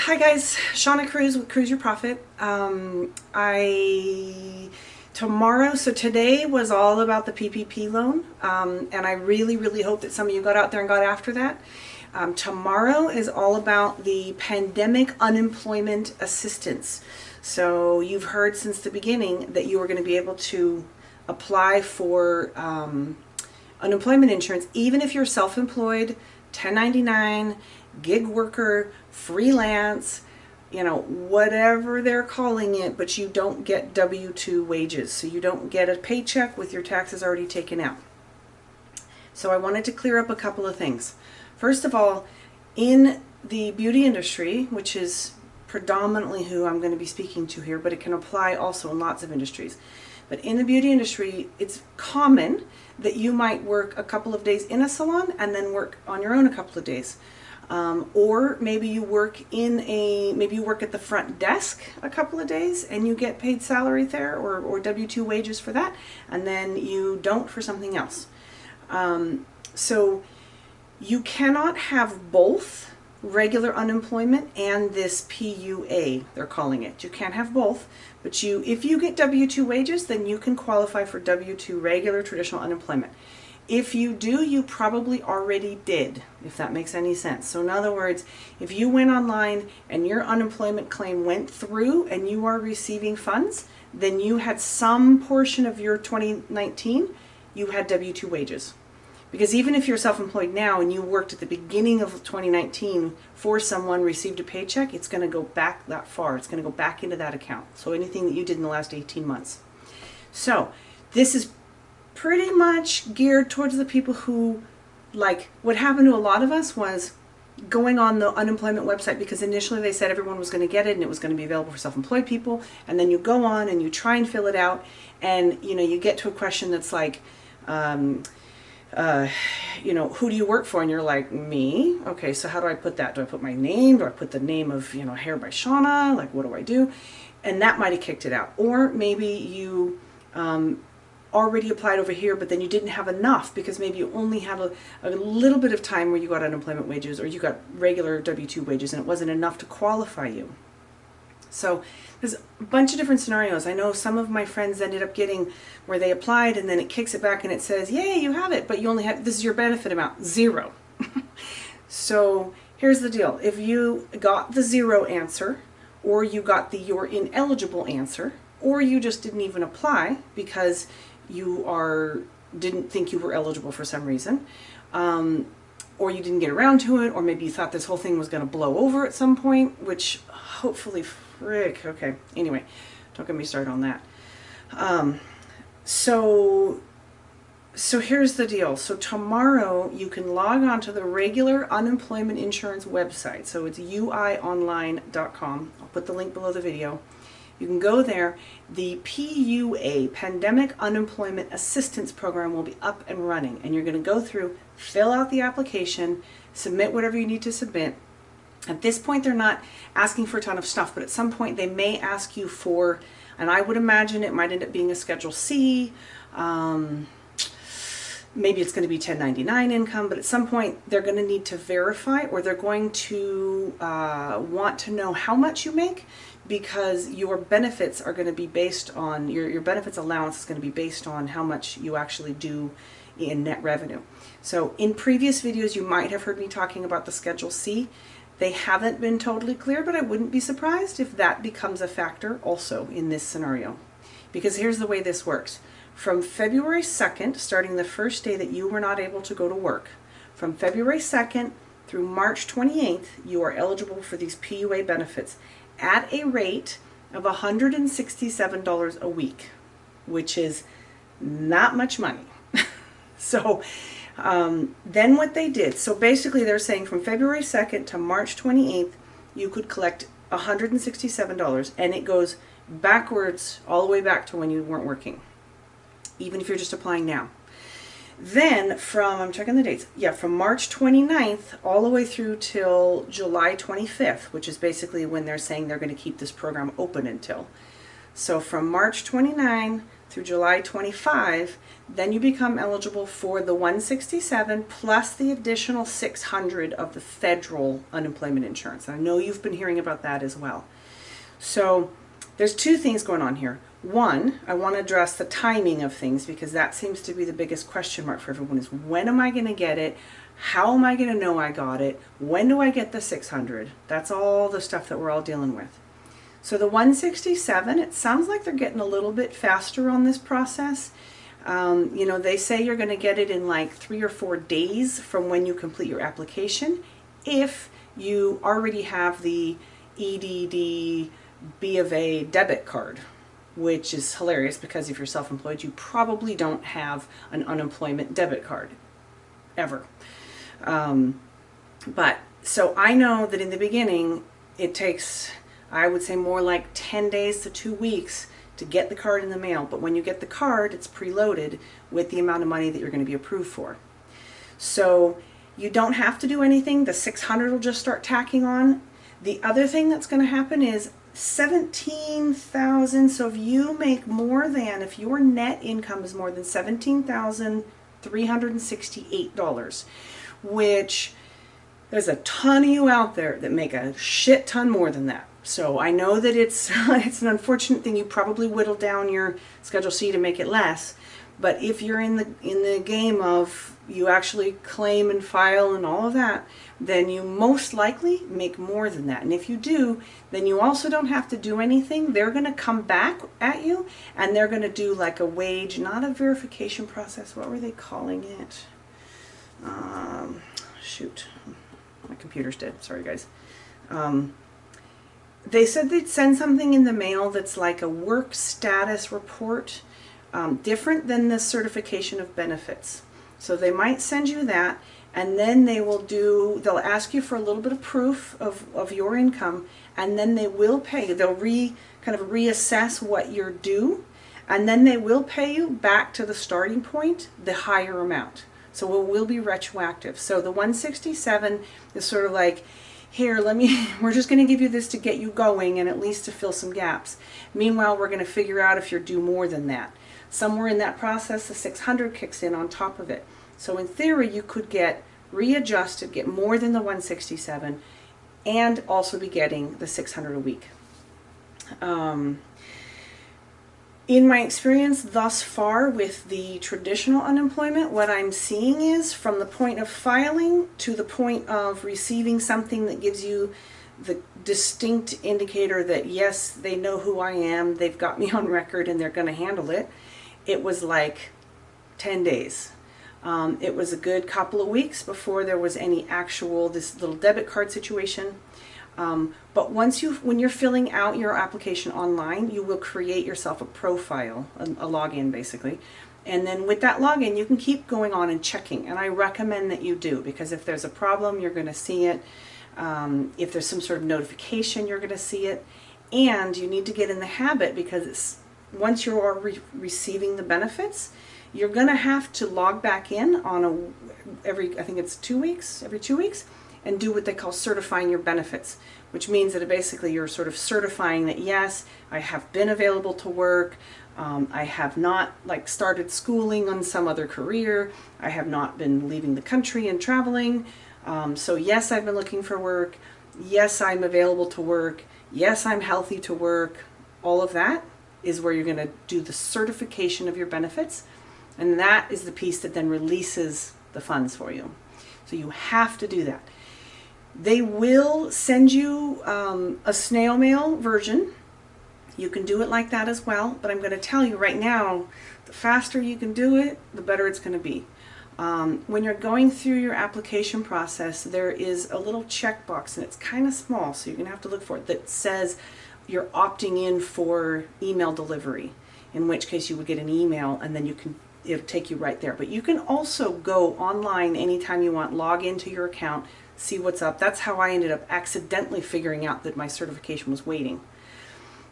Hi guys, Shawna Cruz with Cruise Your Profit. So today was all about the PPP loan, and I really hope that some of you got out there and got after that. Tomorrow is all about the pandemic unemployment assistance. So you've heard since the beginning that you are going to be able to apply for unemployment insurance even if you're self-employed, 1099, gig worker, freelance, whatever they're calling it, but you don't get W-2 wages. So you don't get a paycheck with your taxes already taken out. So I wanted to clear up a couple of things. First of all, in the beauty industry, which is predominantly who I'm going to be speaking to here, but it can apply also in lots of industries. But in the beauty industry, it's common that you might work a couple of days in a salon and then work on your own a couple of days. Or maybe you work at the front desk a couple of days and you get paid salary there or W-2 wages for that, and then you don't for something else. So you cannot have both regular unemployment and this PUA, they're calling it. You can't have both, but if you get W-2 wages, then you can qualify for W-2 regular traditional unemployment. If you do, you probably already did, if that makes any sense. So in other words, if you went online and your unemployment claim went through and you are receiving funds, then you had some portion of your 2019, you had W-2 wages. Because even if you're self-employed now and you worked at the beginning of 2019 for someone, received a paycheck, it's going to go back that far. It's going to go back into that account. So anything that you did in the last 18 months. So this is pretty much geared towards the people who, like, what happened to a lot of us was going on the unemployment website, because initially they said everyone was going to get it and it was going to be available for self-employed people, and then you go on and you try and fill it out, and you get to a question that's like, who do you work for? And you're like, me. Okay, so how do I put that? Do I put my name? Do I put the name of, Hair by Shawna? Like, what do I do? And that might have kicked it out. Or maybe you already applied over here, but then you didn't have enough because maybe you only had a little bit of time where you got unemployment wages or you got regular W-2 wages and it wasn't enough to qualify you. So there's a bunch of different scenarios. I know some of my friends ended up getting where they applied and then it kicks it back and it says, yay, you have it, but you only have, this is your benefit amount, 0. So here's the deal. If you got the 0 answer, or you got the you're ineligible answer, or you just didn't even apply because you didn't think you were eligible for some reason, or you didn't get around to it, or maybe you thought this whole thing was going to blow over at some point, which hopefully, okay, anyway, don't get me started on that. So here's the deal. So tomorrow you can log on to the regular unemployment insurance website. So it's uionline.com. I'll put the link below the video. You can go there. The PUA, Pandemic Unemployment Assistance Program, will be up and running. And you're going to go through, fill out the application, submit whatever you need to submit. At this point, they're not asking for a ton of stuff, but at some point they may ask you for, and I would imagine it might end up being a Schedule C, maybe it's going to be 1099 income, but at some point they're going to need to verify, or they're going to want to know how much you make, because your benefits are going to be based on, your benefits allowance is going to be based on how much you actually do in net revenue. So in previous videos you might have heard me talking about the Schedule C. They haven't been totally clear, but I wouldn't be surprised if that becomes a factor also in this scenario. Because here's the way this works. From February 2nd, starting the first day that you were not able to go to work, from February 2nd through March 28th, you are eligible for these PUA benefits at a rate of $167 a week, which is not much money. So then what they did, so basically they're saying from February 2nd to March 28th, you could collect $167, and it goes backwards all the way back to when you weren't working, even if you're just applying now. Then from, I'm checking the dates, yeah, from March 29th all the way through till July 25th, which is basically when they're saying they're going to keep this program open until. So from March 29 through July 25, then you become eligible for the 167 plus the additional 600 of the federal unemployment insurance. I know you've been hearing about that as well. So there's two things going on here. One, I want to address the timing of things because that seems to be the biggest question mark for everyone is when am I going to get it? How am I going to know I got it? When do I get the 600? That's all the stuff that we're all dealing with. So the 167, it sounds like they're getting a little bit faster on this process. You know, they say you're going to get it in like 3 or 4 days from when you complete your application if you already have the EDD B of A debit card, which is hilarious because if you're self-employed, you probably don't have an unemployment debit card ever. But so I know that in the beginning, it takes, I would say more like 10 days to 2 weeks to get the card in the mail. But when you get the card, it's preloaded with the amount of money that you're going to be approved for. So you don't have to do anything. The 600 will just start tacking on. The other thing that's going to happen is 17,000. So if you make more than, if your net income is more than $17,368, which there's a ton of you out there that make a shit ton more than that. So I know that it's an unfortunate thing. You probably whittle down your Schedule C to make it less. But if you're in the game of you actually claim and file and all of that, then you most likely make more than that. And if you do, then you also don't have to do anything. They're going to come back at you and they're going to do like a wage, not a verification process. What were they calling it? Shoot, my computer's dead. Sorry, guys. They said they'd send something in the mail that's like a work status report, different than the certification of benefits. So they might send you that, and then they'll ask you for a little bit of proof of your income, and then they will pay you. They'll kind of reassess what you're due, and then they will pay you back to the starting point, the higher amount. So it will be retroactive. So the 167 is sort of like, here, we're just going to give you this to get you going and at least to fill some gaps. Meanwhile, we're going to figure out if you're due more than that. Somewhere in that process, the 600 kicks in on top of it. So in theory, you could get readjusted, get more than the 167, and also be getting the 600 a week. In my experience thus far with the traditional unemployment, what I'm seeing is from the point of filing to the point of receiving something that gives you the distinct indicator that yes, they know who I am, they've got me on record and they're going to handle it, it was like 10 days. It was a good couple of weeks before there was any actual, this little debit card situation. But when you're filling out your application online, you will create yourself a profile, a login basically. And then with that login, you can keep going on and checking. And I recommend that you do, because if there's a problem, you're going to see it. If there's some sort of notification, you're going to see it. And you need to get in the habit, because once you are receiving the benefits, you're going to have to log back in on every 2 weeks, and do what they call certifying your benefits, which means that basically you're sort of certifying that yes, I have been available to work, I have not started schooling on some other career, I have not been leaving the country and traveling, so yes, I've been looking for work, yes, I'm available to work, yes, I'm healthy to work. All of that is where you're going to do the certification of your benefits, and that is the piece that then releases the funds for you. So you have to do that. They will send you a snail mail version. You can do it like that as well, but I'm going to tell you right now, the faster you can do it, the better it's going to be. When you're going through your application process, there is a little checkbox, and it's kind of small, so you're going to have to look for it, that says you're opting in for email delivery, in which case you would get an email, and then it'll take you right there. But you can also go online anytime you want, log into your account, see what's up. That's how I ended up accidentally figuring out that my certification was waiting.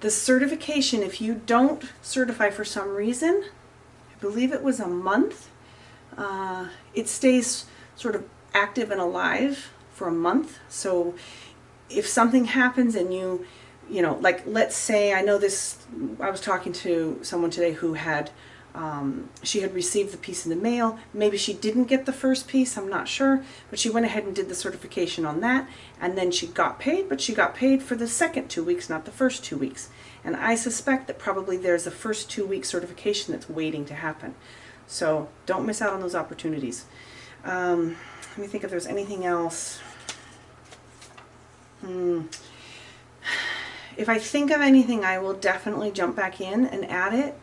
The certification, if you don't certify for some reason, I believe it was a month, it stays sort of active and alive for a month. So if something happens and you you know, like let's say, I know this, I was talking to someone today who had, she had received the piece in the mail. Maybe she didn't get the first piece, I'm not sure, but she went ahead and did the certification on that, and then she got paid, but she got paid for the second 2 weeks, not the first 2 weeks. And I suspect that probably there's a first 2 week certification that's waiting to happen. So don't miss out on those opportunities. Let me think if there's anything else. If I think of anything, I will definitely jump back in and add it.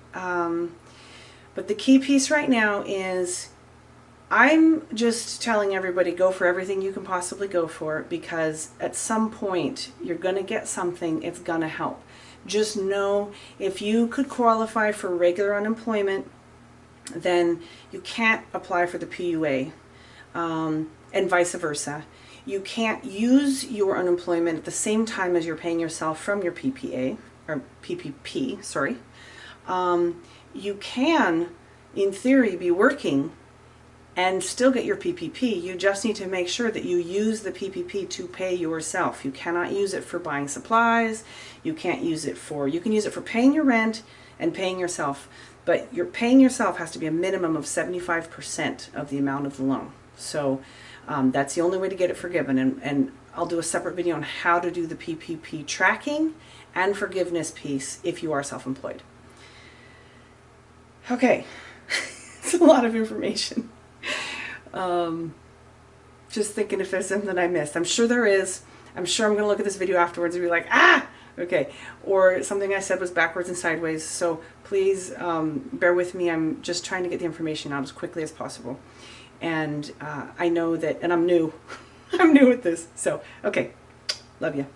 But the key piece right now is I'm just telling everybody, go for everything you can possibly go for, because at some point you're going to get something, it's going to help. Just know if you could qualify for regular unemployment, then you can't apply for the PUA, and vice versa. You can't use your unemployment at the same time as you're paying yourself from your PPA, or PPP, sorry. You can, in theory, be working and still get your PPP. You just need to make sure that you use the PPP to pay yourself. You cannot use it for buying supplies. You can't use it for, you can use it for paying your rent and paying yourself, but your paying yourself has to be a minimum of 75% of the amount of the loan. So that's the only way to get it forgiven, and I'll do a separate video on how to do the PPP tracking and forgiveness piece if you are self-employed. Okay, it's a lot of information. Just thinking if there's something I missed. I'm sure there is. I'm sure I'm going to look at this video afterwards and be like, ah, okay. Or something I said was backwards and sideways. So please bear with me. I'm just trying to get the information out as quickly as possible. And I know that, and I'm new. I'm new at this. So, okay. Love you.